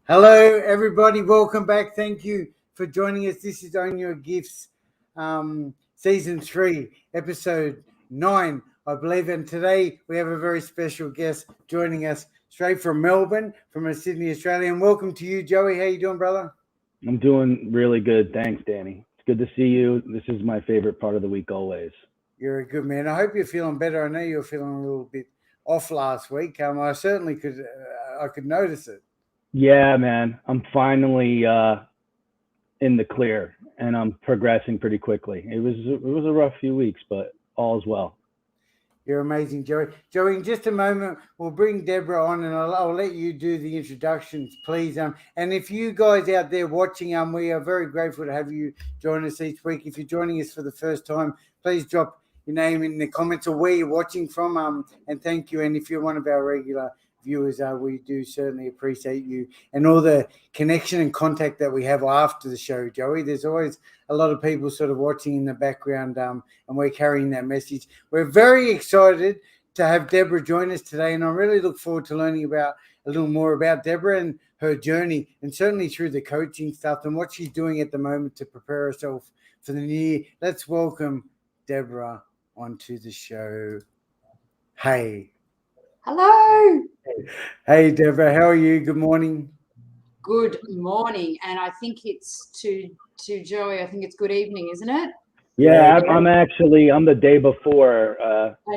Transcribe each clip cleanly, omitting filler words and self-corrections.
Hello, everybody. Welcome back. Thank you for joining us. This is Own Your Gifts, Season 3, Episode 9, I believe. And today we have a very special guest joining us straight from Melbourne, from Sydney, Australia. And welcome to you, Joey. How you doing, brother? I'm doing really good. Thanks, Danny. It's good to see you. This is my favorite part of the week always. You're a good man. I hope you're feeling better. I know you were feeling a little bit off last week. I certainly could, I could notice it. Yeah, man. I'm finally in the clear and I'm progressing pretty quickly. It was a rough few weeks, but all's well. You're amazing, Joey. Joey, in just a moment, we'll bring Deborah on, and I'll let you do the introductions, please. And if you guys out there watching, we are very grateful to have you join us each week. If you're joining us for the first time, please drop your name in the comments or where you're watching from. And thank you. And if you're one of our regular viewers, we do certainly appreciate you and all the connection and contact that we have after the show, Joey. There's always a lot of people sort of watching in the background, and we're carrying that message. We're very excited to have Deborah join us today, and I really look forward to learning about a little more about Deborah and her journey, and certainly through the coaching stuff and what she's doing at the moment to prepare herself for the new year. Let's welcome Deborah onto the show. Hey. Hello. Hey, Deborah. How are you? Good morning. Good morning. And I think it's to Joey, I think it's good evening, isn't it? Yeah, I'm the day before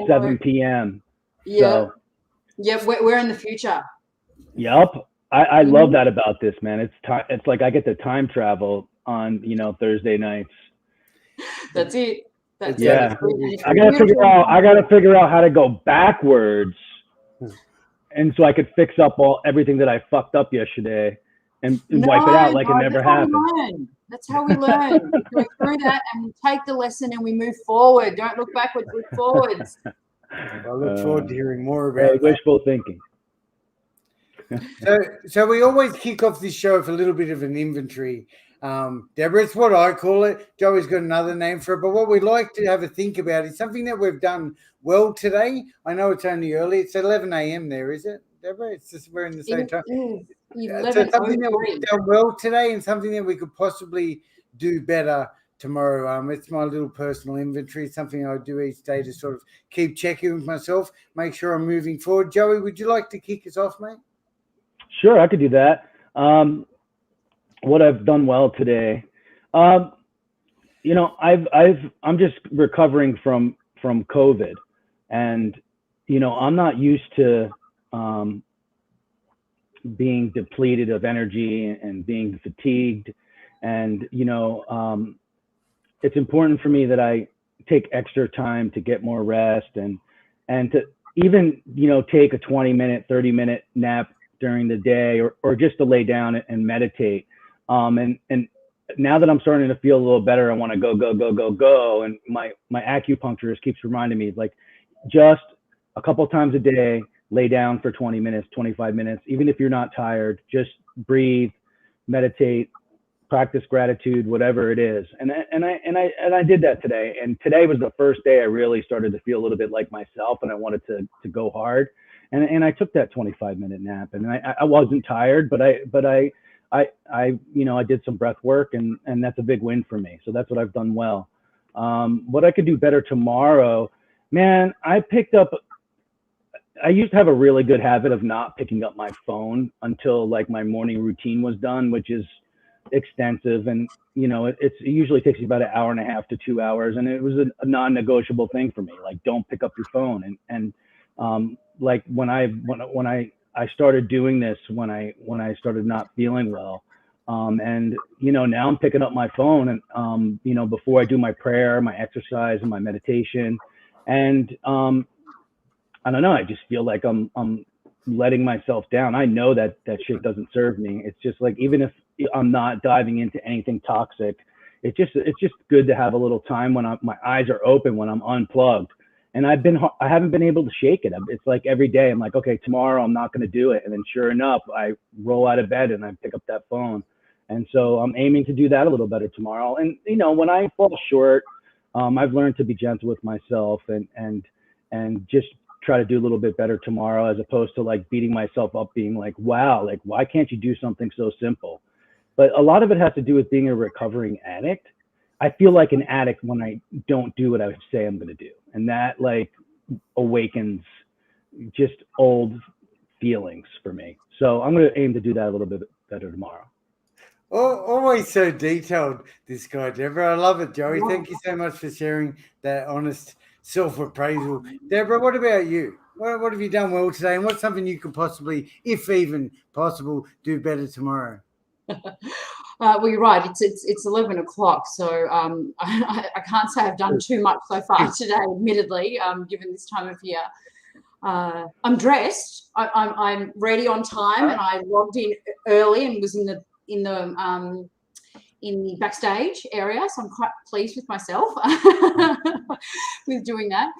7 p.m. Yeah. So. Yeah, we're in the future. Yep. I love that about this, man. It's like I get to time travel on, Thursday nights. That's it. That's yeah. It. I gotta figure out how to go backwards. And so I could fix up everything that I fucked up yesterday and wipe it out like it never happened. That's how we learn. We go through that and we take the lesson and we move forward. Don't look backwards, look forwards. I look forward to hearing more about that. Wishful thinking. So we always kick off this show with a little bit of an inventory. Deborah, it's what I call it. Joey's got another name for it, but what we like to have a think about is something that we've done well today. I know it's only early. It's 11 a.m. there, is it, Deborah? It's just we're in the same time. So something that we've done well today and something that we could possibly do better tomorrow. It's my little personal inventory, something I do each day to sort of keep checking with myself, make sure I'm moving forward. Joey, would you like to kick us off, mate? Sure, I could do that. What I've done well today, I'm just recovering from COVID, and I'm not used to being depleted of energy and being fatigued, and it's important for me that I take extra time to get more rest and to even take a 20-minute, 30-minute nap during the day, or just to lay down and meditate. And now that I'm starting to feel a little better, I want to go. And my acupuncturist keeps reminding me, like, just a couple times a day, lay down for 20 minutes, 25 minutes, even if you're not tired, just breathe, meditate, practice gratitude, whatever it is. And I did that today. And today was the first day I really started to feel a little bit like myself, and I wanted to go hard. And I took that 25-minute nap, and I wasn't tired, but I did some breath work, and that's a big win for me. So that's what I've done well. What I could do better tomorrow, man, I used to have a really good habit of not picking up my phone until like my morning routine was done, which is extensive. And, it usually takes you about an hour and a half to 2 hours. And it was a non-negotiable thing for me. Like, don't pick up your phone. And like when I started doing this, when I started not feeling well, and now I'm picking up my phone, and before I do my prayer, my exercise, and my meditation, and I don't know, I just feel like I'm letting myself down. I know that shit doesn't serve me. It's just like, even if I'm not diving into anything toxic, it's just good to have a little time when my eyes are open, when I'm unplugged. And I haven't been able to shake it. It's like every day I'm like, okay, tomorrow I'm not going to do it. And then sure enough, I roll out of bed and I pick up that phone. And so I'm aiming to do that a little better tomorrow. And, when I fall short, I've learned to be gentle with myself and just try to do a little bit better tomorrow, as opposed to like beating myself up, being like, wow, like why can't you do something so simple? But a lot of it has to do with being a recovering addict. I feel like an addict when I don't do what I say I'm going to do. And that like awakens just old feelings for me. So I'm going to aim to do that a little bit better tomorrow. Always so detailed, this guy, Deborah. I love it, Joey. Thank you so much for sharing that honest self-appraisal. Deborah, what about you? What have you done well today? And what's something you could possibly, if even possible, do better tomorrow? Well, you're right. It's 11 o'clock, so I can't say I've done too much so far today, admittedly, given this time of year. I'm dressed. I'm ready on time, and I logged in early and was in the backstage area, so I'm quite pleased with myself with doing that.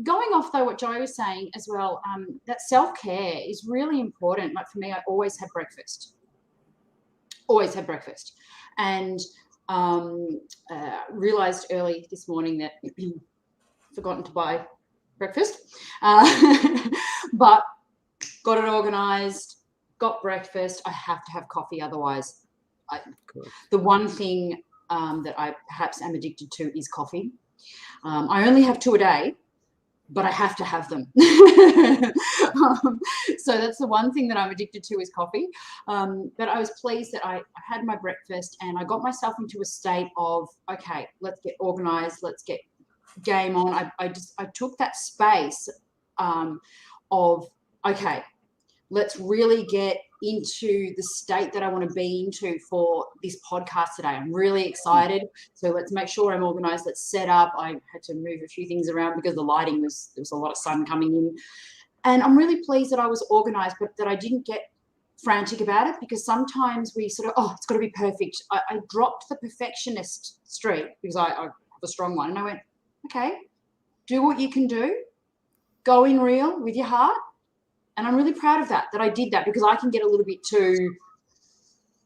Going off though what Joey was saying as well, that self-care is really important. Like for me, I always have breakfast. And realized early this morning that forgotten to buy breakfast, but got it organized, got breakfast. I have to have coffee, otherwise the one thing that I perhaps am addicted to is coffee. I only have 2 a day, but I have to have them. So that's the one thing that I'm addicted to is coffee. But I was pleased that I had my breakfast and I got myself into a state of, okay, let's get organized, let's get game on. I took that space of, okay, let's really get into the state that I want to be into for this podcast today. I'm really excited. So let's make sure I'm organized. Let's set up. I had to move a few things around because the lighting there was a lot of sun coming in. And I'm really pleased that I was organized, but that I didn't get frantic about it, because sometimes we sort of, it's got to be perfect. I dropped the perfectionist streak because I have a strong one. And I went, okay, do what you can do. Go in real with your heart. And I'm really proud of that I did that, because I can get a little bit too,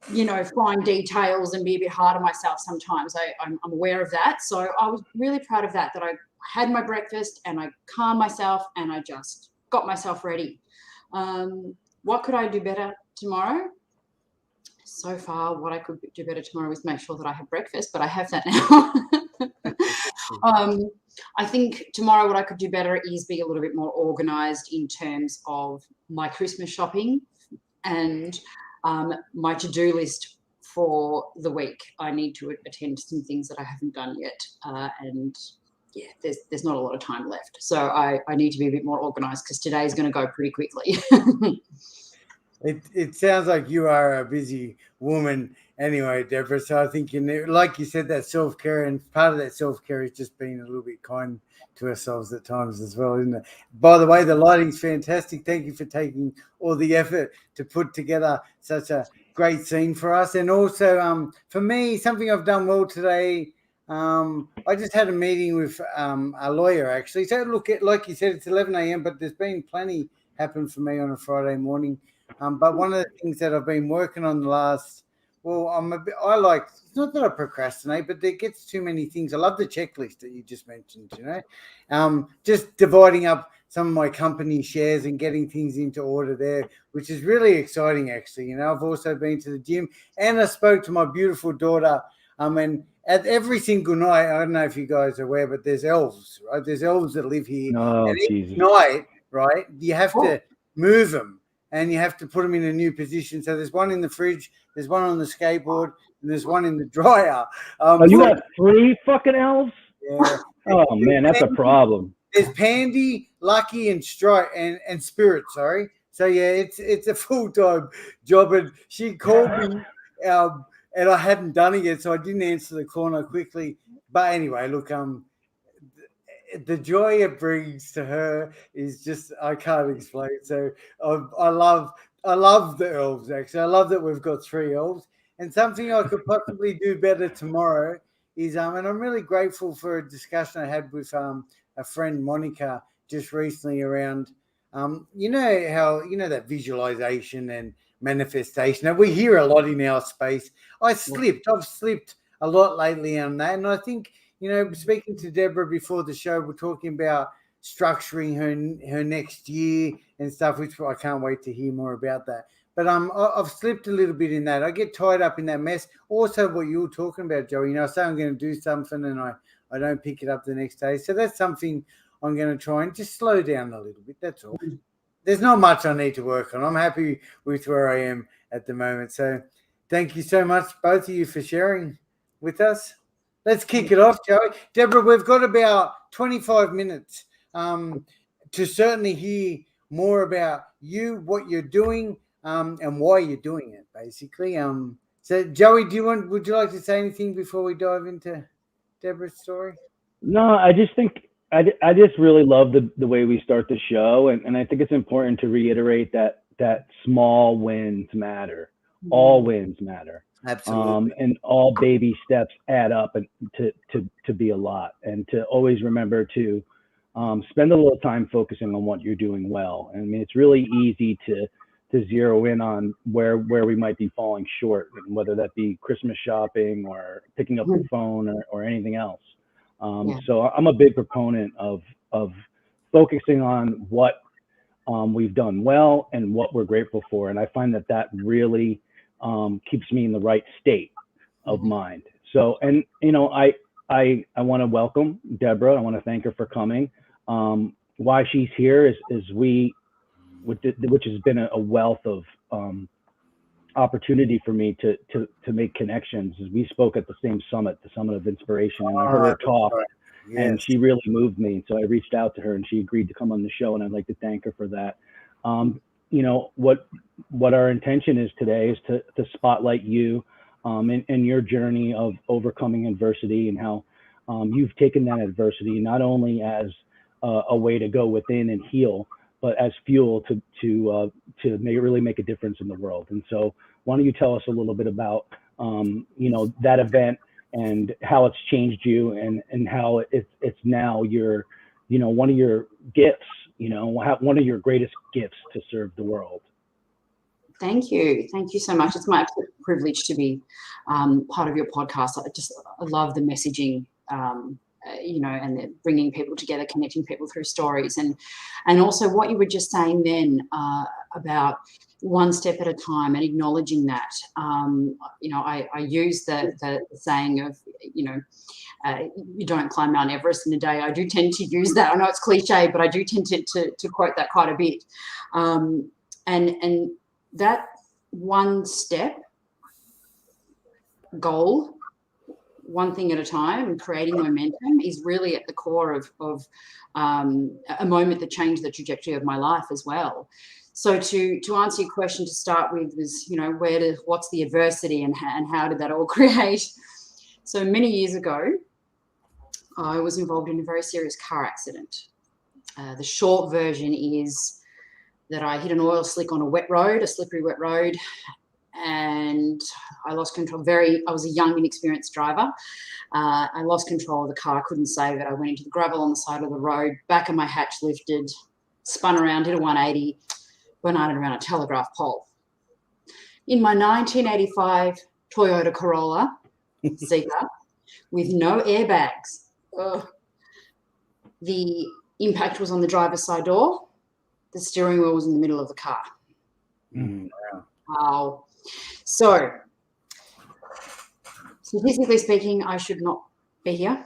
fine details and be a bit hard on myself sometimes. I'm aware of that. So I was really proud of that I had my breakfast and I calmed myself and I just got myself ready. What could I do better tomorrow? So far, what I could do better tomorrow is make sure that I have breakfast, but I have that now. I think tomorrow what I could do better is be a little bit more organised in terms of my Christmas shopping and my to-do list for the week. I need to attend to some things that I haven't done yet, and yeah, there's not a lot of time left. So I need to be a bit more organised, because today is going to go pretty quickly. It sounds like you are a busy woman anyway, Deborah. So I think, like you said, that self-care, and part of that self-care is just being a little bit kind to ourselves at times as well, isn't it? By the way, the lighting's fantastic. Thank you for taking all the effort to put together such a great scene for us. And also, for me, something I've done well today, I just had a meeting with a lawyer, actually. So look, like you said, it's 11 a.m., but there's been plenty happen for me on a Friday morning. But one of the things that I've been working on the last, it's not that I procrastinate, but there gets too many things. I love the checklist that you just mentioned, just dividing up some of my company shares and getting things into order there, which is really exciting, actually. I've also been to the gym and I spoke to my beautiful daughter. And at every single night, I don't know if you guys are aware, but there's elves, right? There's elves that live here. Oh, and Jesus. each night, right, you have to move them. And you have to put them in a new position. So there's one in the fridge, there's one on the skateboard, and there's one in the dryer. You got 3 fucking elves? Yeah. Oh, man, that's a problem. There's Pandy, Lucky, and Spirit, sorry. So, yeah, it's a full-time job. And she called me, and I hadn't done it yet, so I didn't answer the call quickly. But anyway, look, the joy it brings to her is just, I can't explain. So I love the elves, actually. I love that we've got 3 elves. And something I could possibly do better tomorrow is, and I'm really grateful for a discussion I had with a friend, Monica, just recently around, that visualization and manifestation. And we hear a lot in our space. I've slipped a lot lately on that. And I think, speaking to Deborah before the show, we're talking about structuring her next year and stuff, which I can't wait to hear more about that. But I've slipped a little bit in that. I get tied up in that mess. Also, what you were talking about, Joey, I say I'm going to do something and I don't pick it up the next day. So that's something I'm going to try and just slow down a little bit. That's all. There's not much I need to work on. I'm happy with where I am at the moment. So thank you so much, both of you, for sharing with us. Let's kick it off, Joey. Deborah, we've got about 25 minutes to certainly hear more about you, what you're doing, and why you're doing it, basically. So, Joey, would you like to say anything before we dive into Deborah's story? No, I just think I just really love the way we start the show, and I think it's important to reiterate that small wins matter. All wins matter. Absolutely. And all baby steps add up and to be a lot, and to always remember to spend a little time focusing on what you're doing well. I mean, it's really easy to zero in on where we might be falling short, whether that be Christmas shopping or picking up the phone or anything else. So I'm a big proponent of focusing on what we've done well and what we're grateful for. And I find that really keeps me in the right state of mind. So, and I want to welcome Deborah. I want to thank her for coming. Why she's here is which has been a wealth of opportunity for me to make connections. We spoke at the same summit, the Summit of Inspiration, and I heard her talk, and she really moved me. So I reached out to her, and she agreed to come on the show, and I'd like to thank her for that. What our intention is today is to spotlight you and your journey of overcoming adversity, and how you've taken that adversity not only as a way to go within and heal, but as fuel to really make a difference in the world. And so why don't you tell us a little bit about that event and how it's changed you, and how it's now your one of your gifts, one of your greatest gifts to serve the world. Thank you so much. It's my absolute privilege to be part of your podcast. I love the messaging, and bringing people together, connecting people through stories, and also what you were just saying then about one step at a time and acknowledging that. I use the saying of, you don't climb Mount Everest in a day. I do tend to use that. I know it's cliche, but I do tend to quote that quite a bit. And that one step goal, one thing at a time, and creating momentum is really at the core of a moment that changed the trajectory of my life as well. So to answer your question to start with was, what's the adversity and how did that all create? So many years ago, I was involved in a very serious car accident. The short version is that I hit an oil slick on a slippery wet road, and I lost control. I was a young, inexperienced driver. I lost control of the car, couldn't save it. I went into the gravel on the side of the road, back of my hatch lifted, spun around, did a 180, went out and around a telegraph pole. In my 1985 Toyota Corolla Seeker with no airbags. The impact was on the driver's side door. The steering wheel was in the middle of the car. Wow. So, statistically speaking, I should not be here.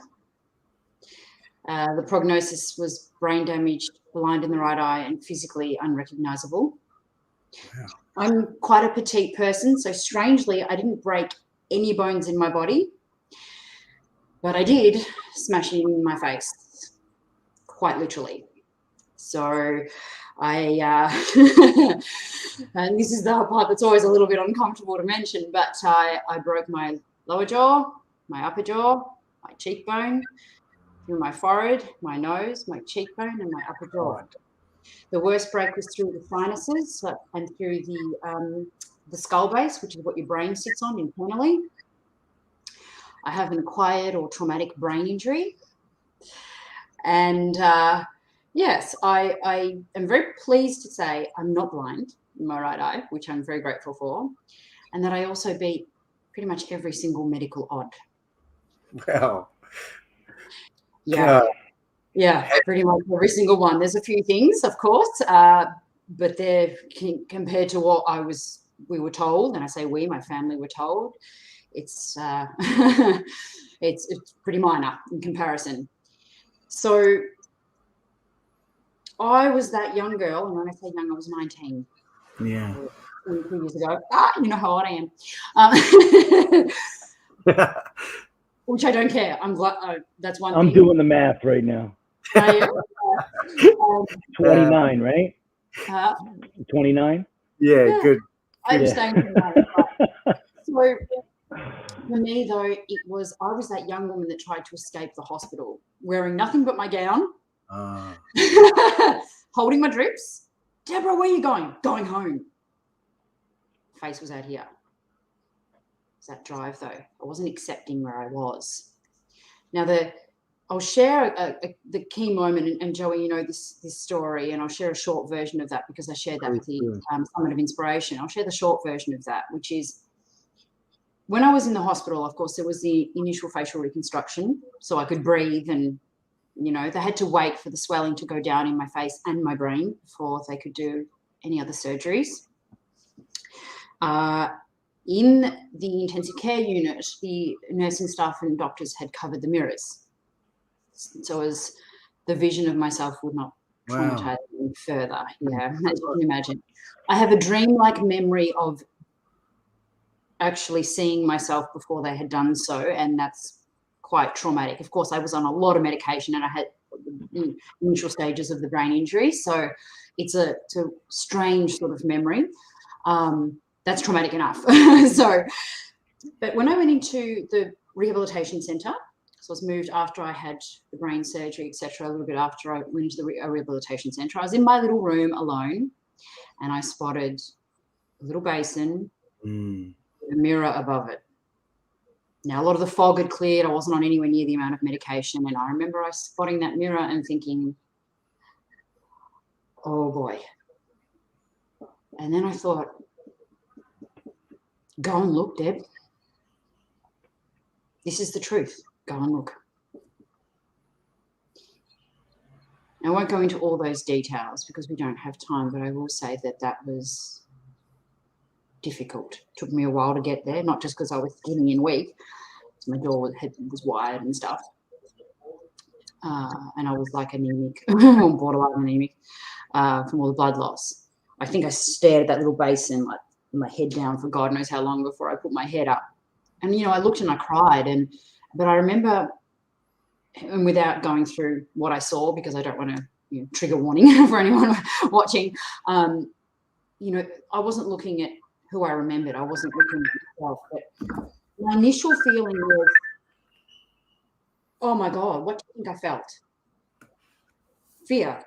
The prognosis was brain damaged, blind in the right eye, and physically unrecognizable. Wow. I'm quite a petite person, so strangely, I didn't break any bones in my body, but I did smash it in my face, quite literally. So and this is the part that's always a little bit uncomfortable to mention, but I broke my lower jaw, my upper jaw, my cheekbone, through my forehead, my nose, my cheekbone, and my upper jaw. The worst break was through the sinuses and through the skull base, which is what your brain sits on internally. I have an acquired or traumatic brain injury. And yes, I am very pleased to say I'm not blind in my right eye, which I'm very grateful for, and that I also beat pretty much every single medical odd. Wow. Yeah. Yeah, pretty much every single one. There's a few things, of course, but they're compared to what we were told, and I say we, my family were told, it's it's pretty minor in comparison. So I was that young girl, and when I say young, I was 19. Yeah. 22 years ago. You know how old I am. Which I don't care. I'm glad. That's one I'm thing. doing the math right now. 29, right? 29? Yeah, good. I'm Yeah. staying in that. So for me, though, I was that young woman that tried to escape the hospital, wearing nothing but my gown, holding my drips. Deborah, where are you going? Going home. Face was out here. It's that drive, though. I wasn't accepting where I was. Now, I'll share the key moment, and Joey, you know this story, and I'll share a short version of that because I shared that with the Summit of Inspiration. I'll share the short version of that, which is when I was in the hospital, of course, there was the initial facial reconstruction so I could breathe, and, you know, they had to wait for the swelling to go down in my face and my brain before they could do any other surgeries. In the intensive care unit, the nursing staff and doctors had covered the mirrors, so as the vision of myself would not traumatize me further. Yeah, as you can imagine. I have a dreamlike memory of actually seeing myself before they had done so, and that's quite traumatic. Of course, I was on a lot of medication, and I had initial stages of the brain injury, so it's a strange sort of memory. That's traumatic enough. So, but when I went into the rehabilitation centre, so I was moved after I had the brain surgery, etc., a little bit after I went into the rehabilitation centre, I was in my little room alone, and I spotted a little basin with a mirror above it. Now, a lot of the fog had cleared. I wasn't on anywhere near the amount of medication, and I remember I spotting that mirror and thinking, oh boy. And then I thought, go and look, Deb. This is the truth. Go and look. I won't go into all those details because we don't have time, but I will say that that was difficult. It took me a while to get there, not just because I was skinny and weak. My jaw was wired and stuff. And I was like anemic, borderline anemic, from all the blood loss. I think I stared at that little basin, like my head down for God knows how long before I put my head up. And, you know, I looked and I cried. But I remember, and without going through what I saw, because I don't want to, you know, trigger warning for anyone watching, you know, I wasn't looking at who I remembered. I wasn't looking at myself. But my initial feeling was, oh my God, what do you think I felt? Fear.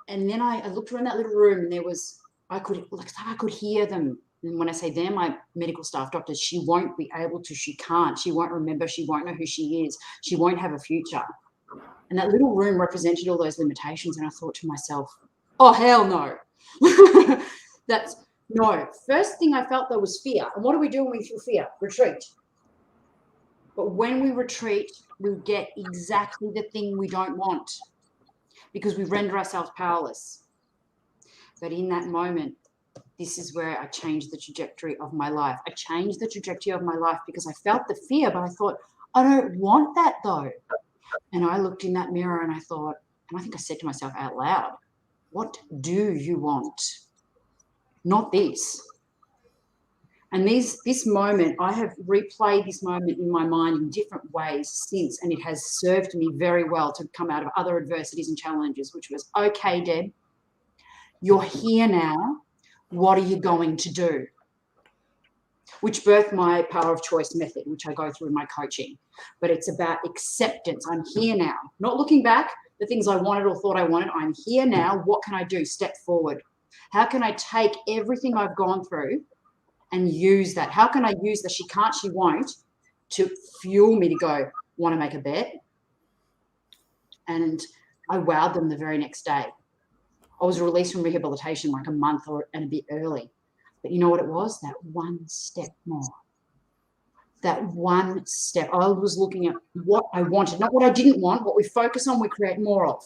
And then I looked around that little room, and I could hear them. And when I say them, my medical staff, doctors, she won't be able to, she can't, she won't remember, she won't know who she is, she won't have a future. And that little room represented all those limitations. And I thought to myself, oh, hell no. No. First thing I felt, though, was fear. And what do we do when we feel fear? Retreat. But when we retreat, we get exactly the thing we don't want because we render ourselves powerless. But in that moment, this is where I changed the trajectory of my life. I changed the trajectory of my life because I felt the fear, but I thought, I don't want that though. And I looked in that mirror and I thought, and I think I said to myself out loud, what do you want? Not this. And this moment, I have replayed this moment in my mind in different ways since, and it has served me very well to come out of other adversities and challenges, which was, okay, Deb, you're here now. What are you going to do? Which birthed my power of choice method, which I go through in my coaching. But it's about acceptance. I'm here now. Not looking back, the things I wanted or thought I wanted. I'm here now. What can I do? Step forward. How can I take everything I've gone through and use that? How can I use the she can't, she won't to fuel me to go, want to make a bet? And I wowed them the very next day. I was released from rehabilitation like a month and a bit early. But you know what it was? That one step more. that one step. I was looking at what I wanted, not what I didn't want. What we focus on, we create more of.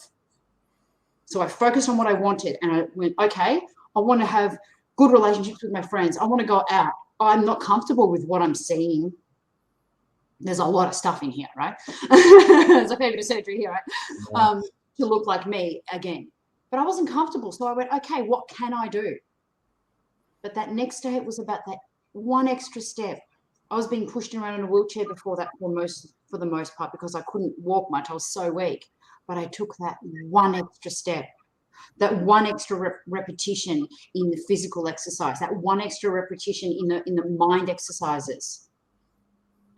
So I focused on what I wanted, and I went, okay, I want to have good relationships with my friends. I want to go out. I'm not comfortable with what I'm seeing. There's a lot of stuff in here, right? There's a fair bit of surgery here, right? Yeah. To look like me again. But I wasn't comfortable. So I went, okay, what can I do? But that next step was about that one extra step. I was being pushed around in a wheelchair before that for the most part, because I couldn't walk much. I was so weak. But I took that one extra step, that one extra repetition in the physical exercise, that one extra repetition in the mind exercises.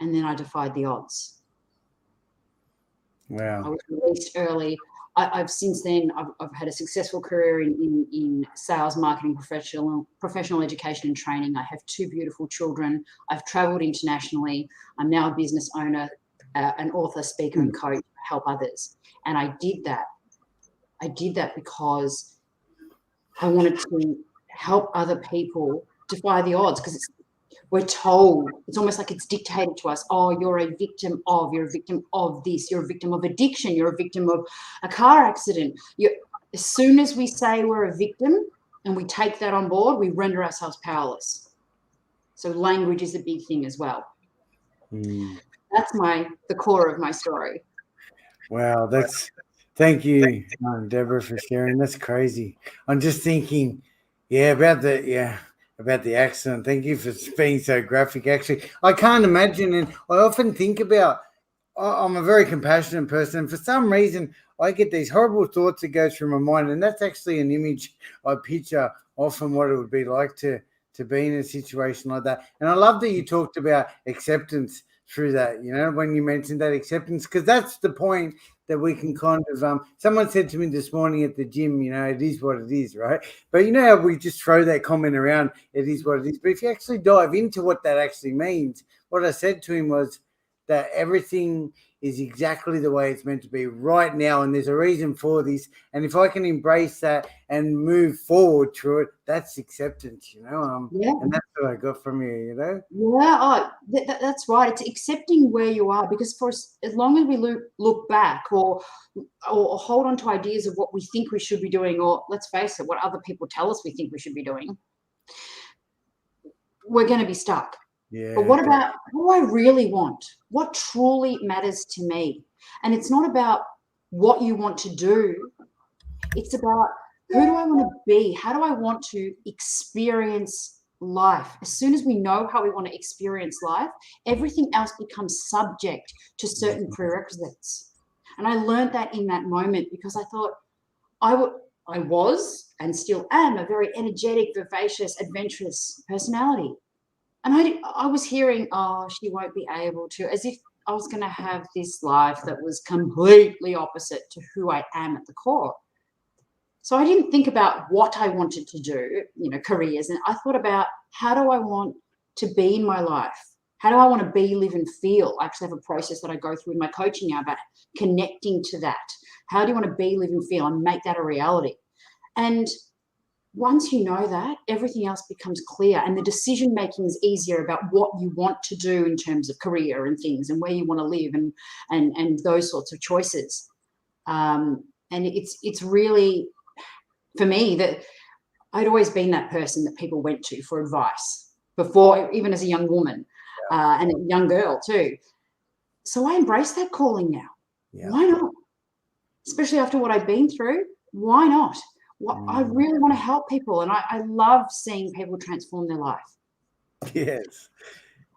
And then I defied the odds. Wow. I was released early. I've since then, I've had a successful career in sales, marketing, professional education and training. I have 2 beautiful children. I've traveled internationally. I'm now a business owner, an author, speaker, and coach to help others. And I did that. I did that because I wanted to help other people defy the odds, because we're told, it's almost like it's dictated to us. Oh, you're a victim of this, you're a victim of addiction, you're a victim of a car accident. As soon as we say we're a victim and we take that on board, we render ourselves powerless. So language is a big thing as well. That's the core of my story. Wow, thank you, Deborah, for sharing. That's crazy. I'm just thinking, about the accident. Thank you for being so graphic. Actually, I can't imagine, and I often think about. I'm a very compassionate person, and for some reason, I get these horrible thoughts that go through my mind, and that's actually an image I picture often what it would be like to be in a situation like that. And I love that you talked about acceptance through that, when you mentioned that acceptance, because that's the point that we can kind of someone said to me this morning at the gym, it is what it is, right? But how we just throw that comment around, it is what it is. But if you actually dive into what that actually means, what I said to him was that everything is exactly the way it's meant to be right now, and there's a reason for this. And if I can embrace that and move forward through it, that's acceptance, And that's what I got from you, Yeah, that's right. It's accepting where you are, because for as long as we look back or hold on to ideas of what we think we should be doing, or let's face it, what other people tell us we think we should be doing, we're going to be stuck. Yeah. But what about what do I really want? What truly matters to me? And it's not about what you want to do. It's about who do I want to be? How do I want to experience life? As soon as we know how we want to experience life, everything else becomes subject to certain prerequisites. And I learned that in that moment, because I thought I was and still am a very energetic, vivacious, adventurous personality. And I was hearing, oh, she won't be able to, as if I was going to have this life that was completely opposite to who I am at the core. So I didn't think about what I wanted to do, careers. And I thought about, how do I want to be in my life? How do I want to be, live, and feel? I actually have a process that I go through in my coaching now about connecting to that. How do you want to be, live, and feel, and make that a reality? And once you know that, everything else becomes clear, and the decision making is easier about what you want to do in terms of career and things, and where you want to live, and those sorts of choices. And it's really, for me, that I'd always been that person that people went to for advice before, even as a young woman, and a young girl too. So I embrace that calling now. Yeah. Why not? Especially after what I've been through, why not? I really want to help people, and I love seeing people transform their life. Yes,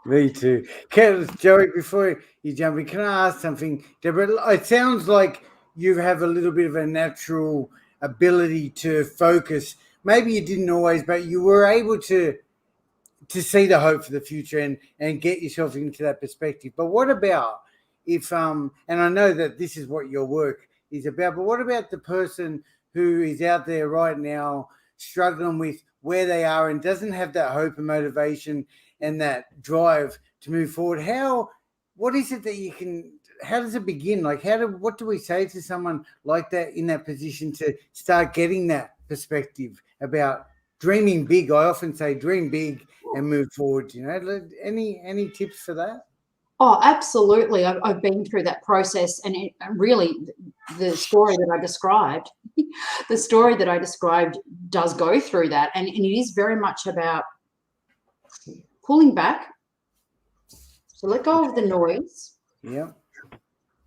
me too. Joey, before you jump in, can I ask something? Deborah, it sounds like you have a little bit of a natural ability to focus. Maybe you didn't always, but you were able to see the hope for the future and get yourself into that perspective. But what about if, and I know that this is what your work is about, but what about the person who is out there right now struggling with where they are and doesn't have that hope and motivation and that drive to move forward? What is it that you can, how does it begin? Like, what do we say to someone like that in that position to start getting that perspective about dreaming big? I often say dream big and move forward. Any tips for that? Oh, absolutely. I've been through that process, and really, the story that I described, does go through that, and it is very much about pulling back. So let go of the noise. Yeah.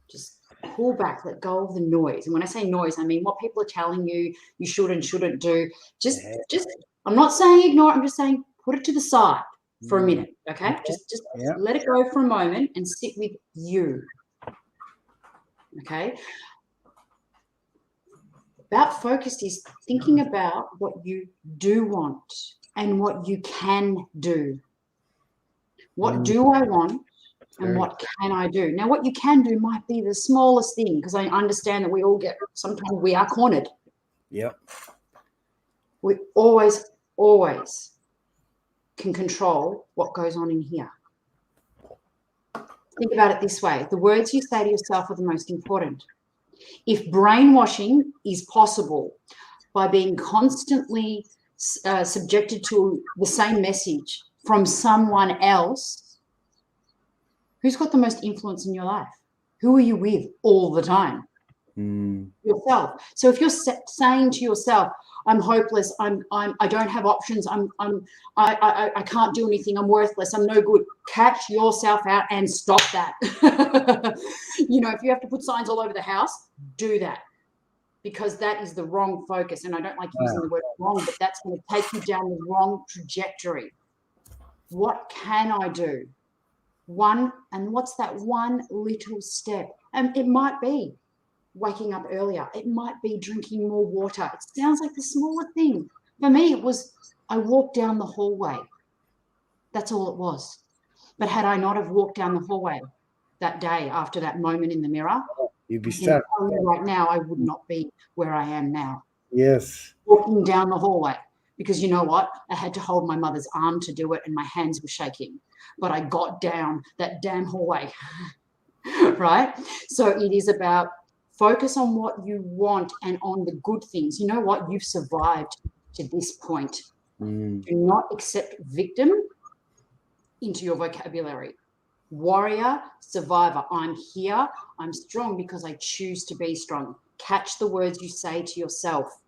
Just pull back, let go of the noise. And when I say noise, I mean what people are telling you you should and shouldn't do. Just I'm not saying ignore it, I'm just saying put it to the side for a minute. Okay. Just let it go for a moment and sit with you. Okay. About focused is thinking about what you do want and what you can do. What do I want? And what can I do? Now, what you can do might be the smallest thing, because I understand that we all sometimes we are cornered. Yep. We always can control what goes on in here. Think about it this way. The words you say to yourself are the most important. If brainwashing is possible by being constantly subjected to the same message from someone else, who's got the most influence in your life? Who are you with all the time? Yourself. So if you're saying to yourself, "I'm hopeless. I don't have options. I can't do anything. I'm worthless. I'm no good." Catch yourself out and stop that. If you have to put signs all over the house, do that, because that is the wrong focus. And I don't like using the word wrong, but that's going to take you down the wrong trajectory. What can I do? What's that one little step? And it might be waking up earlier. It might be drinking more water. It sounds like the smaller thing. For me, it was I walked down the hallway. That's all it was. But had I not have walked down the hallway that day after that moment in the mirror, you'd be stuck. Right now, I would not be where I am now. Yes. Walking down the hallway. Because you know what? I had to hold my mother's arm to do it, and my hands were shaking. But I got down that damn hallway, right? So it is about focus on what you want and on the good things. You know what? You've survived to this point. Do not accept victim into your vocabulary. Warrior, survivor. I'm here. I'm strong because I choose to be strong. Catch the words you say to yourself.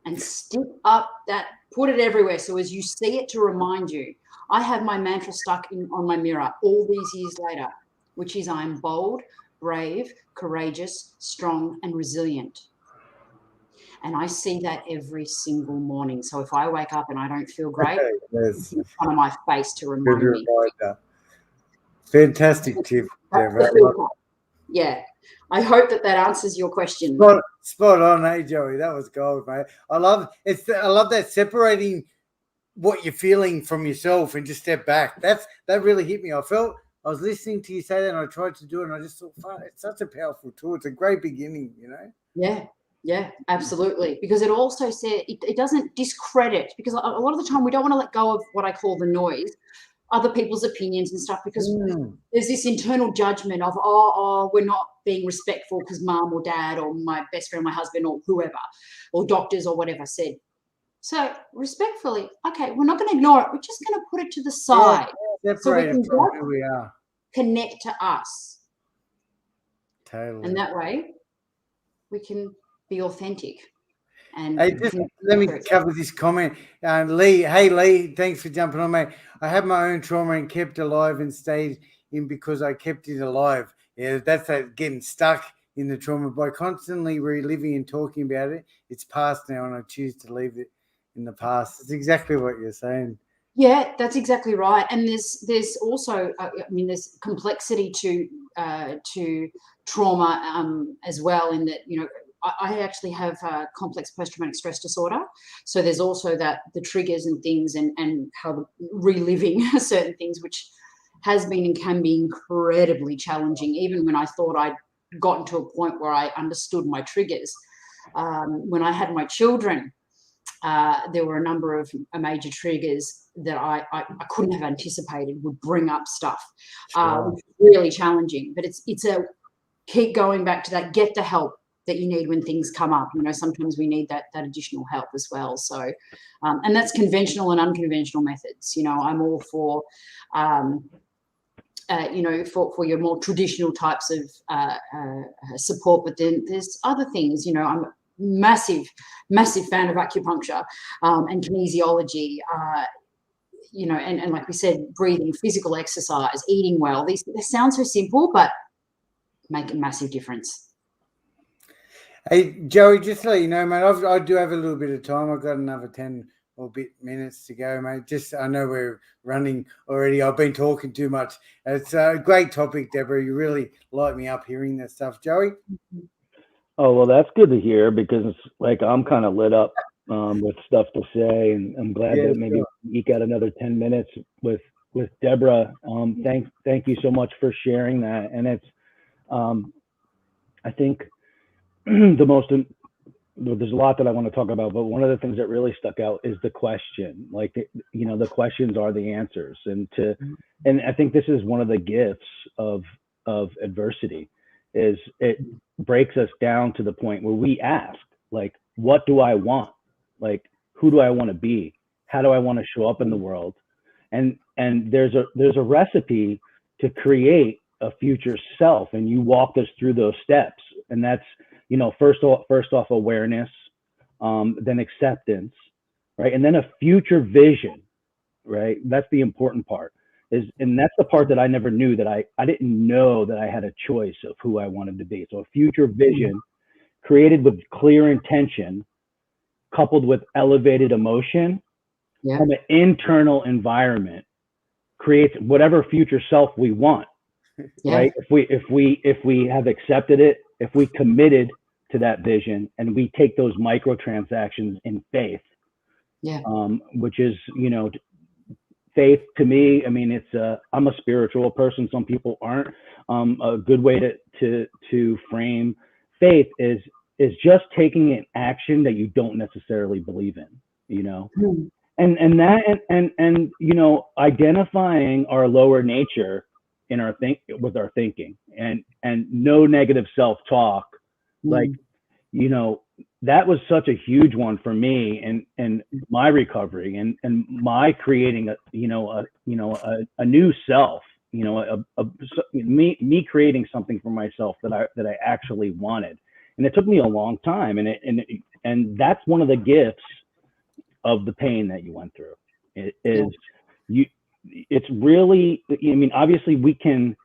And stick up that, put it everywhere. So as you see it, to remind you, I have my mantra stuck on my mirror all these years later, which is I'm bold, brave, courageous, strong, and resilient. And I see that every single morning. So if I wake up and I don't feel great, it's in front of my face to remind me. Fantastic tip, Deborah. Yeah. I hope that answers your question. Spot on, hey Joey. That was gold, mate. I love that separating what you're feeling from yourself and just step back. That really hit me. I was listening to you say that, and I tried to do it, and I just thought, it's such a powerful tool. It's a great beginning, Yeah, absolutely. Because it also said it doesn't discredit, because a lot of the time we don't want to let go of what I call the noise, other people's opinions and stuff, because there's this internal judgment of, we're not being respectful because mom or dad or my best friend, my husband or whoever, or doctors or whatever said. So respectfully, okay, we're not going to ignore it. We're just going to put it to the side. So we can who we are. Connect to us. Totally. And that way we can be authentic. And let me cover this comment. Lee, hey Lee, thanks for jumping on, mate. I had my own trauma and kept alive and stayed in because I kept it alive. Yeah, that's that getting stuck in the trauma. By constantly reliving and talking about it, it's past now, and I choose to leave it in the past. It's exactly what you're saying. Yeah, that's exactly right. And there's also, there's complexity to trauma as well, in that, I actually have complex post-traumatic stress disorder. So there's also the triggers and things and how reliving certain things, which has been and can be incredibly challenging, even when I thought I'd gotten to a point where I understood my triggers. When I had my children, there were a number of major triggers that I couldn't have anticipated would bring up stuff, which is really challenging. But it's a keep going back to that, get the help that you need when things come up. Sometimes we need that additional help as well. So, and that's conventional and unconventional methods. I'm all for for your more traditional types of support. But then there's other things, I'm a massive fan of acupuncture and kinesiology, and like we said, breathing, physical exercise, eating well. They sound so simple, but make a massive difference. Hey, Joey, just to let you know, mate, I do have a little bit of time. I've got another 10 or bit minutes to go, mate. Just, I know we're running already. I've been talking too much. It's a great topic, Deborah. You really light me up hearing that stuff. Joey? Oh, well, that's good to hear, because it's like I'm kind of lit up with stuff to say, and I'm glad that maybe eke out another 10 minutes with Deborah. Thank you so much for sharing that. And it's, I think there's a lot that I want to talk about, but one of the things that really stuck out is the question. Like, the questions are the answers, and I think this is one of the gifts of adversity, is it breaks us down to the point where we ask, like, what do I want? Like, who do I want to be? How do I want to show up in the world? And there's a recipe to create a future self, and you walked us through those steps. And that's, first off awareness, then acceptance, right? And then a future vision, right? That's the important part. And that's the part that I never knew, that I didn't know that I had a choice of who I wanted to be. So a future vision created with clear intention, coupled with elevated emotion, from an internal environment, creates whatever future self we want, right? If we have accepted it, if we committed to that vision, and we take those microtransactions in faith, which is, faith to me, I mean, it's I'm a spiritual person. Some people aren't. A good way to frame faith is just taking an action that you don't necessarily believe in, and identifying our lower nature in with our thinking, and no negative self-talk. Like, that was such a huge one for me, and my recovery, and my creating a new self, me creating something for myself that I actually wanted. And it took me a long time, and that's one of the gifts of the pain that you went through. It's really, I mean, obviously we can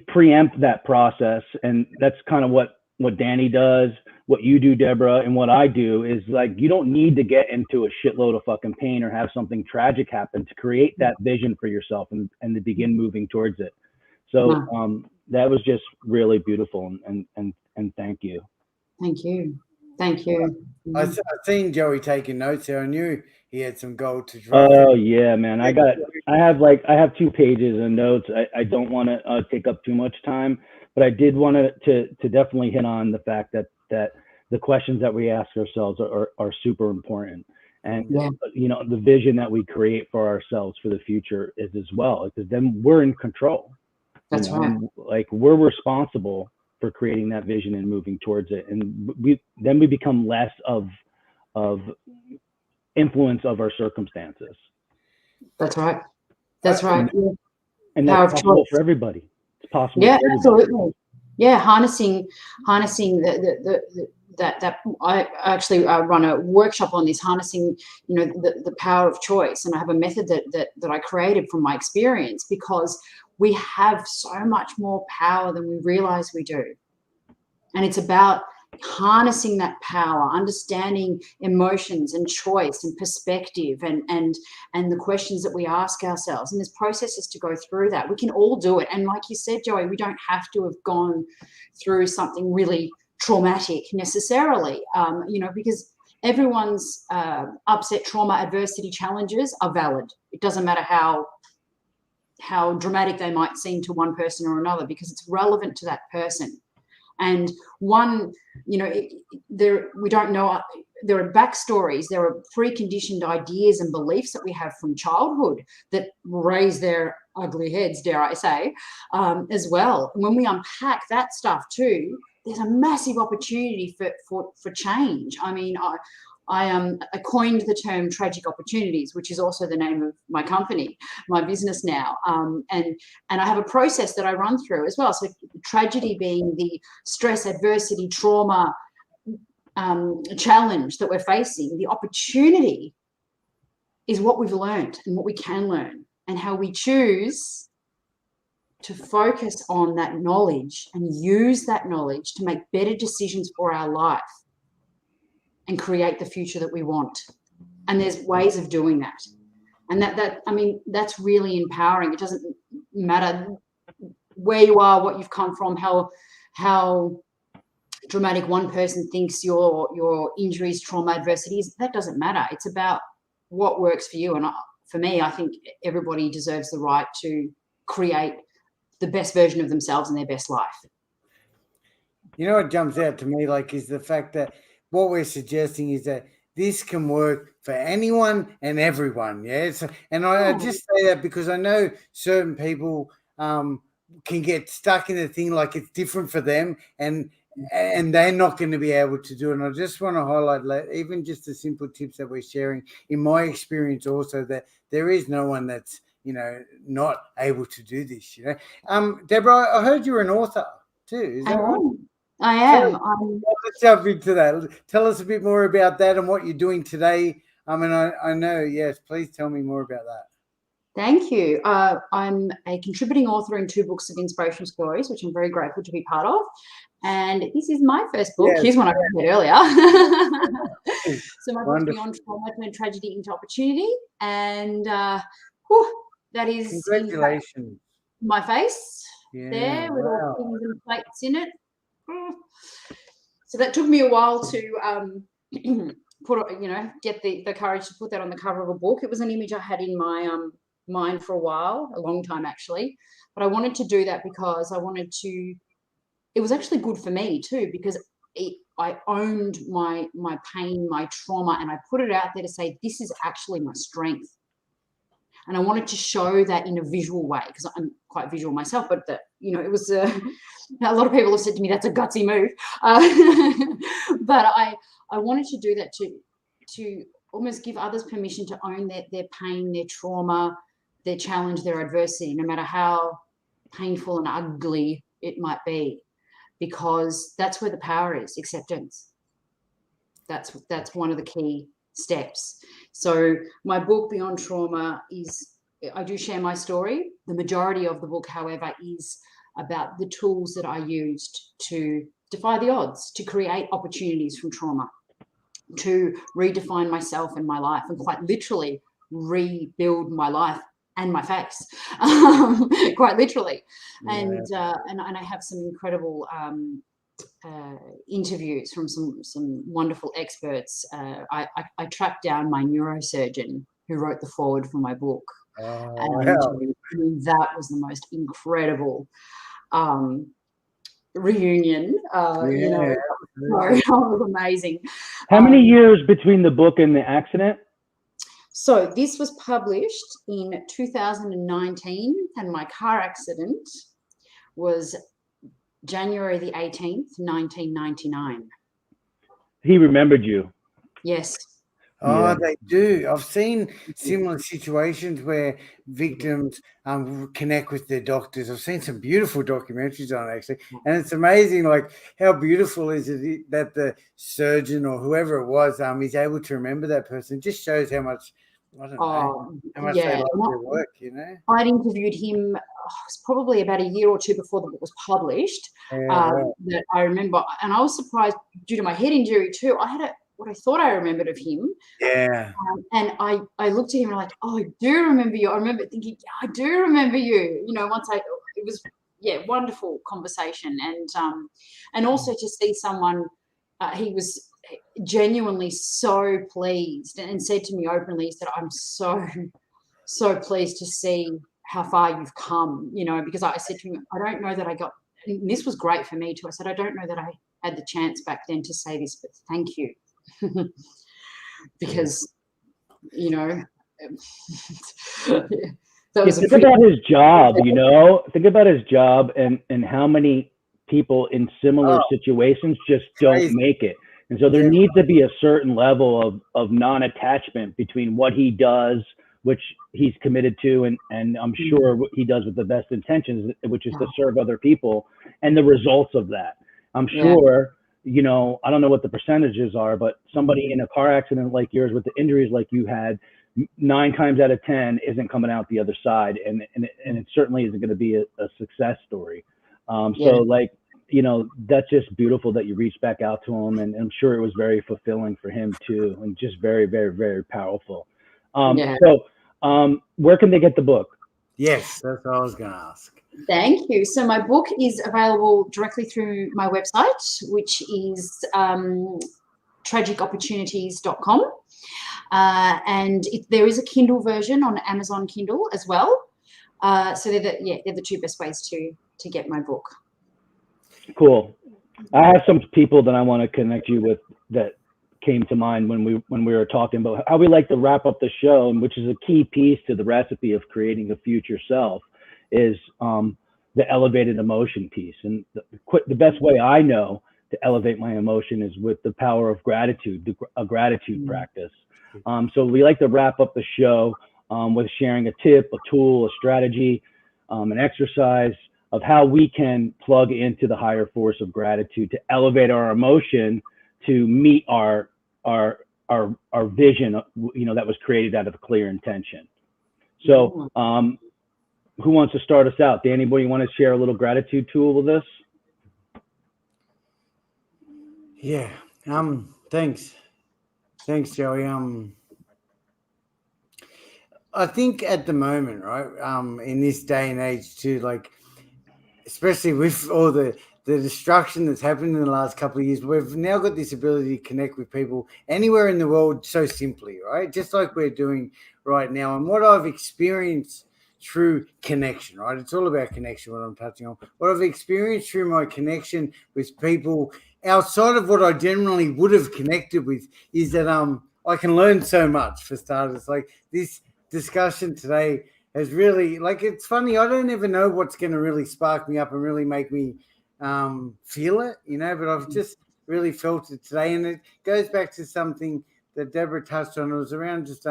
preempt that process, and that's kind of what Danny does, what you do, Deborah, and what I do, is like, you don't need to get into a shitload of fucking pain or have something tragic happen to create that vision for yourself and to begin moving towards it. So that was just really beautiful, and thank you. Thank you. I've seen Joey taking notes there. I knew he had some gold to drop. Oh yeah, man. I have 2 pages of notes. I don't want to take up too much time, but I did want to definitely hit on the fact that the questions that we ask ourselves are super important. And the vision that we create for ourselves for the future is as well, because then we're in control. That's right. And, like, we're responsible for creating that vision and moving towards it, and we become less of influence of our circumstances. That's right. That's right. And that's possible for everybody. It's possible. Yeah, for everybody. absolutely. Yeah, harnessing that I actually run a workshop on this, harnessing the power of choice, and I have a method that I created from my experience, because we have so much more power than we realize we do, and it's about harnessing that power, understanding emotions and choice and perspective, and the questions that we ask ourselves, and there's processes to go through that. We can all do it, and like you said, Joey, we don't have to have gone through something really traumatic necessarily, because everyone's upset, trauma, adversity, challenges are valid. It doesn't matter how dramatic they might seem to one person or another, because it's relevant to that person. And one, we don't know, there are backstories, there are preconditioned ideas and beliefs that we have from childhood that raise their ugly heads, dare I say, as well. And when we unpack that stuff too, there's a massive opportunity for change. I mean, I coined the term tragic opportunities, which is also the name of my company, my business now. And I have a process that I run through as well. So tragedy being the stress, adversity, trauma, challenge that we're facing. The opportunity is what we've learned and what we can learn, and how we choose to focus on that knowledge and use that knowledge to make better decisions for our life and create the future that we want. And there's ways of doing that. And I mean, that's really empowering. It doesn't matter where you are, what you've come from, how dramatic one person thinks your injuries, trauma, adversities. That doesn't matter. It's about what works for you. And for me, I think everybody deserves the right to create the best version of themselves in their best life. You know what jumps out to me, like, is the fact that what we're suggesting is that this can work for anyone and everyone. Yeah. So, and I just say that because I know certain people can get stuck in a thing like it's different for them, and they're not going to be able to do it. And I just want to highlight, even just the simple tips that we're sharing, in my experience also, that there is no one that's, not able to do this, Deborah, I heard you're an author too. Is that right? I am. Let's jump into that. Tell us a bit more about that and what you're doing today. I mean, I know, yes, please tell me more about that. Thank you. I'm a contributing author in 2 books of inspirational stories, which I'm very grateful to be part of. And this is my first book. Yes. Here's one I read earlier. So my book's Beyond Trauma, Turn Tragedy into Opportunity. And that is congratulations. My face there with all things and plates in it. So that took me a while to get the courage to put that on the cover of a book. It was an image I had in my mind for a long time actually, but I wanted to do that because it was actually good for me too, because I owned my pain, my trauma, and I put it out there to say, this is actually my strength. And I wanted to show that in a visual way, because I'm quite visual myself, but it was a lot of people have said to me, that's a gutsy move. But I wanted to do that to almost give others permission to own their pain, their trauma, their challenge, their adversity, no matter how painful and ugly it might be, because that's where the power is, acceptance. That's one of the key steps. So my book, Beyond Trauma, I do share my story. The majority of the book, however, is about the tools that I used to defy the odds, to create opportunities from trauma, to redefine myself and my life, and quite literally rebuild my life and my face, quite literally. And I have some incredible interviews from some wonderful experts. I tracked down my neurosurgeon who wrote the foreword for my book. And that was the most incredible reunion. It was amazing. How many years between the book and the accident? So this was published in 2019, and my car accident was January the 18th, 1999. He remembered you. Yes. Oh, they do. I've seen similar situations where victims connect with their doctors. I've seen some beautiful documentaries on it, actually. And it's amazing, like, how beautiful is it that the surgeon or whoever it was is able to remember that person. It just shows how much, I don't know, how much they love their work, I'd interviewed him it's probably about a year or two before the book was published. That I remember. And I was surprised due to my head injury too. I had what I thought I remembered of him. Yeah. And I looked at him and like, oh, I do remember you. I remember thinking, yeah, I do remember you. It was, wonderful conversation. And also to see someone, he was genuinely so pleased and said to me openly, he said, I'm so, so pleased to see how far you've come, because I said to him, I don't know that I got, and this was great for me too. I said, I don't know that I had the chance back then to say this, but thank you. Because that was think about his job, think about his job and how many people in similar situations just don't make it. And so there Yeah. needs to be a certain level of non-attachment between what he does, which he's committed to, and I'm sure what he does with the best intentions, which is to serve other people, and the results of that. I'm sure, you know, I don't know what the percentages are, but somebody in a car accident like yours with the injuries like you had, 9 times out of 10 isn't coming out the other side, and it certainly isn't going to be a success story. So like, you know, that's just beautiful that you reached back out to him, and I'm sure it was very fulfilling for him too, and just very, very, very powerful. So where can they get the book? Yes, that's what I was going to ask. Thank you. So my book is available directly through my website, which is tragicopportunities.com. And there is a Kindle version on Amazon Kindle as well. So they're the 2 best ways to get my book. Cool. I have some people that I want to connect you with that came to mind when we were talking about how we like to wrap up the show, and which is a key piece to the recipe of creating a future self, is the elevated emotion piece. And the best way I know to elevate my emotion is with the power of gratitude, a gratitude practice. So we like to wrap up the show with sharing a tip, a tool, a strategy, an exercise of how we can plug into the higher force of gratitude to elevate our emotion to meet our vision, you know, that was created out of a clear intention. So who wants to start us out? Danny boy, you want to share a little gratitude tool with us? Yeah. Thanks, Joey. I think at the moment, right, in this day and age too, like, especially with all the destruction that's happened in the last couple of years, we've now got this ability to connect with people anywhere in the world so simply, right? Just like we're doing right now. And what I've experienced through connection, right? It's all about connection, what I'm touching on. What I've experienced through my connection with people outside of what I generally would have connected with is that I can learn so much, for starters. Like, this discussion today has really, like, it's funny, I don't ever know what's going to really spark me up and really make me feel it, you know, but I've just really felt it today. And it goes back to something that Deborah touched on. It was around just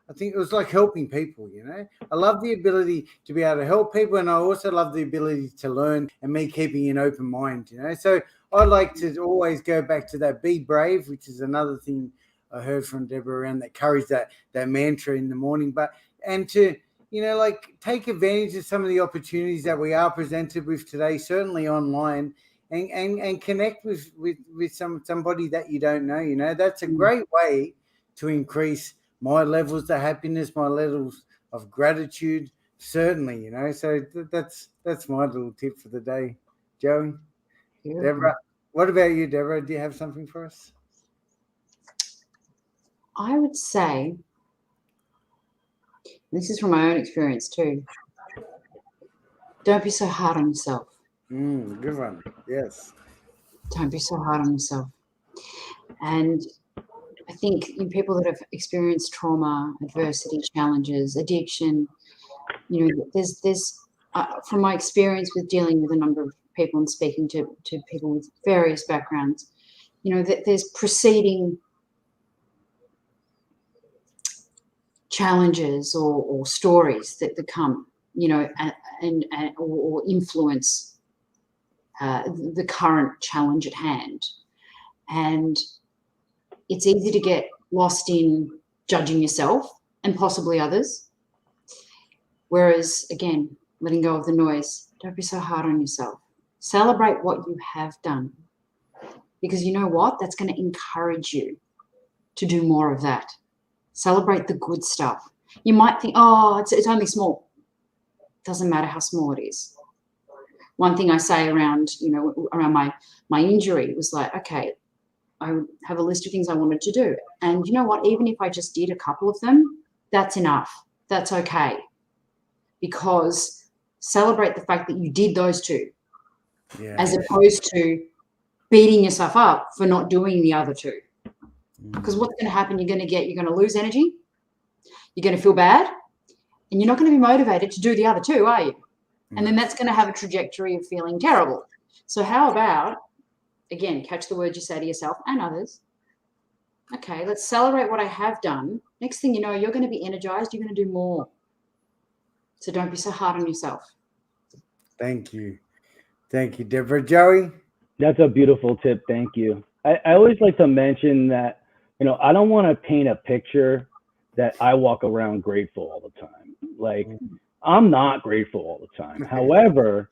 I think it was like helping people, you know. I love the ability to be able to help people, and I also love the ability to learn, and me keeping an open mind, you know. So I like to always go back to that, be brave, which is another thing I heard from Deborah around that courage, that mantra in the morning. And to, you know, like, take advantage of some of the opportunities that we are presented with today, certainly online, and connect with somebody that you don't know, you know. That's a great way to increase my levels of happiness, my levels of gratitude, certainly, you know. So that's my little tip for the day, Joey. Beautiful. Deborah, what about you, Deborah? Do you have something for us? I would say, this is from my own experience too, don't be so hard on yourself. Good one. Yes. Don't be so hard on yourself. And I think in people that have experienced trauma, adversity, challenges, addiction, you know, there's from my experience with dealing with a number of people and speaking to people with various backgrounds, you know, that there's preceding challenges or stories that come, you know, and or influence the current challenge at hand. And it's easy to get lost in judging yourself and possibly others. Whereas, again, letting go of the noise, don't be so hard on yourself. Celebrate what you have done. Because you know what? That's going to encourage you to do more of that. Celebrate the good stuff. You might think, oh, it's only small. Doesn't matter how small it is. One thing I say around, you know, around my injury was like, okay, I would have a list of things I wanted to do. And you know what? Even if I just did a couple of them, that's enough. That's okay. Because celebrate the fact that you did those two, as opposed to beating yourself up for not doing the other two. Because what's going to happen, you're going to lose energy, you're going to feel bad, and you're not going to be motivated to do the other two, are you? And then that's going to have a trajectory of feeling terrible. So how about, again, catch the words you say to yourself and others. Okay, let's celebrate what I have done. Next thing you know, you're going to be energized. You're going to do more. So don't be so hard on yourself. Thank you. Thank you, Deborah. Joey? That's a beautiful tip. Thank you. I always like to mention that, I don't want to paint a picture that I walk around grateful all the time. Like, I'm not grateful all the time. However,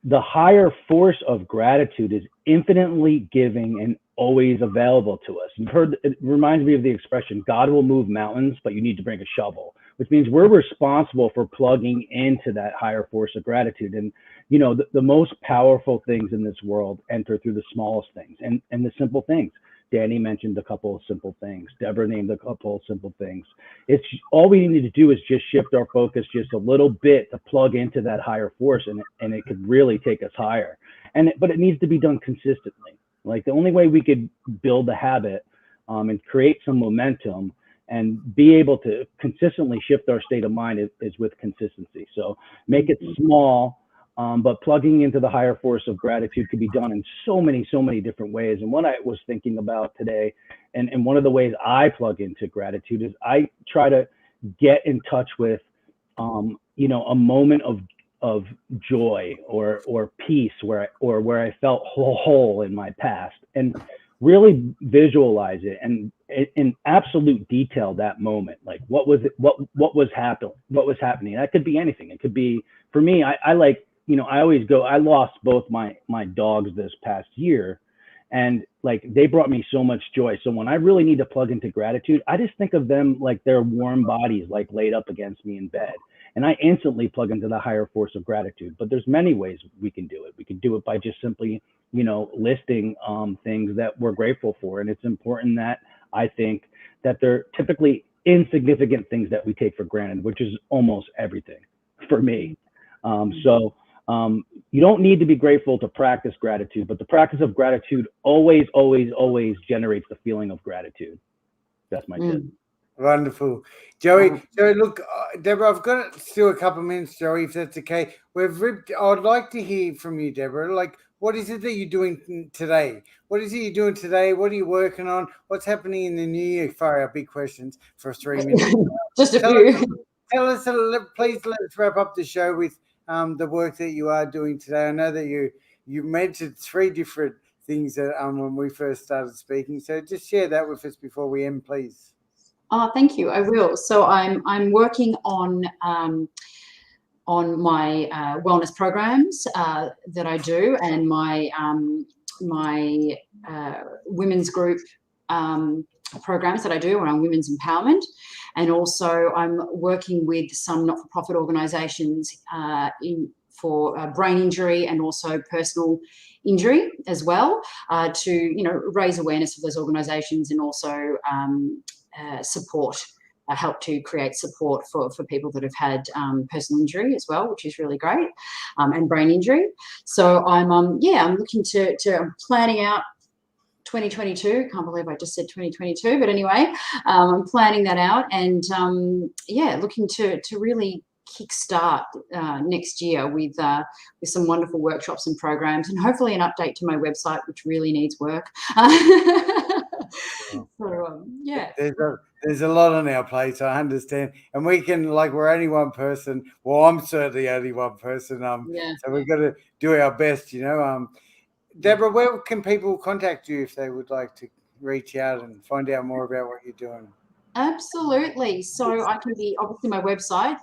the higher force of gratitude is infinitely giving and always available to us. You've heard, it reminds me of the expression, God will move mountains, but you need to bring a shovel, which means we're responsible for plugging into that higher force of gratitude. And, the most powerful things in this world enter through the smallest things and the simple things. Danny mentioned a couple of simple things. Deborah named a couple of simple things. It's all we need to do is just shift our focus just a little bit to plug into that higher force, and it could really take us higher. But it needs to be done consistently. Like, the only way we could build a habit and create some momentum and be able to consistently shift our state of mind is with consistency. So make it small. But plugging into the higher force of gratitude could be done in so many different ways. And what I was thinking about today, and one of the ways I plug into gratitude is I try to get in touch with, a moment of joy or peace where I felt whole in my past, and really visualize it and in absolute detail that moment. Like, what was happening? That could be anything. It could be, for me, I like, I always go, I lost both my dogs this past year, and like, they brought me so much joy. So when I really need to plug into gratitude, I just think of them like their warm bodies, like laid up against me in bed. And I instantly plug into the higher force of gratitude. But there's many ways we can do it. We can do it by just simply, listing things that we're grateful for. And it's important that I think that they're typically insignificant things that we take for granted, which is almost everything for me. You don't need to be grateful to practice gratitude, but the practice of gratitude always generates the feeling of gratitude. That's my tip. Wonderful. Joey, look, Deborah, I've got still a couple of minutes, Joey, if that's okay. I'd like to hear from you, Deborah. Like, what is it that you're doing today? What is it you're doing today? What are you working on? What's happening in the new year? Fire our big questions for 3 minutes. Just a few. Tell us, please let us wrap up the show with the work that you are doing today. I know that you mentioned 3 different things that when we first started speaking. So just share that with us before we end, please. Oh, thank you. I will. So I'm working on my wellness programs that I do, and my women's group programs that I do around women's empowerment. And also I'm working with some not-for-profit organisations for brain injury and also personal injury as well, to raise awareness of those organisations, and also help to create support for people that have had personal injury as well, which is really great, and brain injury. So I'm looking I'm planning out 2022. Can't believe I just said 2022, but anyway, I'm planning that out, and looking to really kickstart next year with some wonderful workshops and programs, and hopefully an update to my website, which really needs work. There's a lot on our plate, I understand, and we can, like, we're only one person. Well, I'm certainly only one person. So we've got to do our best, Deborah, where can people contact you if they would like to reach out and find out more about what you're doing? Absolutely. So I can be, obviously, my website,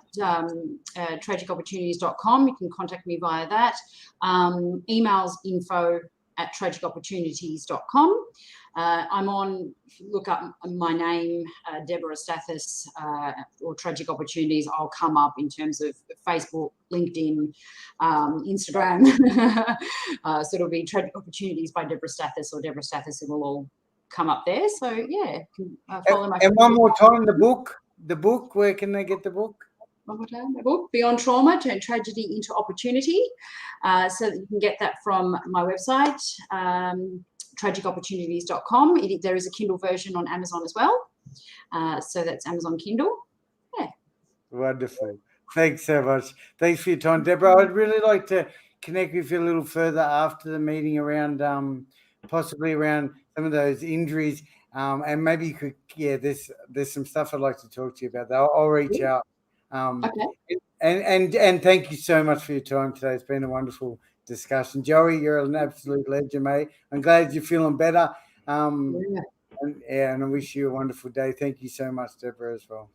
tragicopportunities.com. You can contact me via that. Emails info@tragicopportunities.com. I'm on, if you look up my name, Deborah Stathis, or Tragic Opportunities, I'll come up in terms of Facebook, LinkedIn, Instagram. So it'll be Tragic Opportunities by Deborah Stathis, or Deborah Stathis. It will all come up there. So yeah, follow my. And one more time, the book. Where can they get the book? One more time, my book, Beyond Trauma: Turn Tragedy into Opportunity. So that you can get that from my website, tragicopportunities.com. There is a Kindle version on Amazon as well. So that's Amazon Kindle. Yeah. Wonderful. Thanks so much. Thanks for your time, Deborah. I'd really like to connect with you a little further after the meeting around possibly around some of those injuries. And maybe you could, there's some stuff I'd like to talk to you about. I'll reach out. Okay. And thank you so much for your time today. It's been a wonderful discussion. Joey, you're an absolute legend, mate. I'm glad you're feeling better. And I wish you a wonderful day. Thank you so much, Deborah, as well.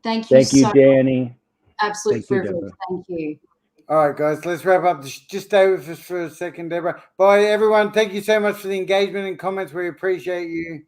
Thank you. Thank you, Danny. Absolute privilege. Deborah. Thank you. All right, guys, let's wrap up. Just stay with us for a second, Deborah. Bye, everyone. Thank you so much for the engagement and comments. We appreciate you.